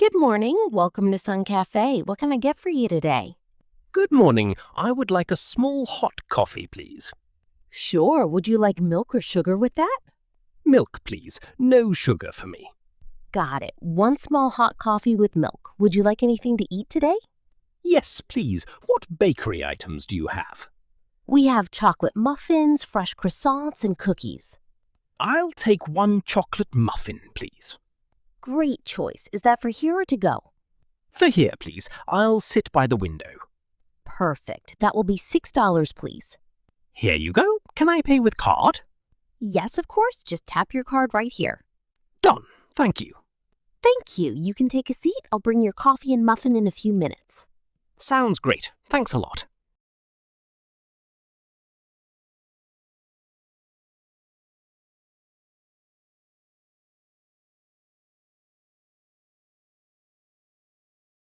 Good morning. Welcome to Sun Cafe. What can I get for you today? Good morning. I would like a small hot coffee, please. Sure. Would you like milk or sugar with that? Milk, please. No sugar for me. Got it. One small hot coffee with milk. Would you like anything to eat today? Yes, please. What bakery items do you have? We have chocolate muffins, fresh croissants, and cookies. I'll take one chocolate muffin, please. Great choice. Is that for here or to go? For here, please. I'll sit by the window. Perfect. That will be $6, please. Here you go. Can I pay with card? Yes, of course. Just tap your card right here. Done. Thank you. Thank you. You can take a seat. I'll bring your coffee and muffin in a few minutes. Sounds great. Thanks a lot.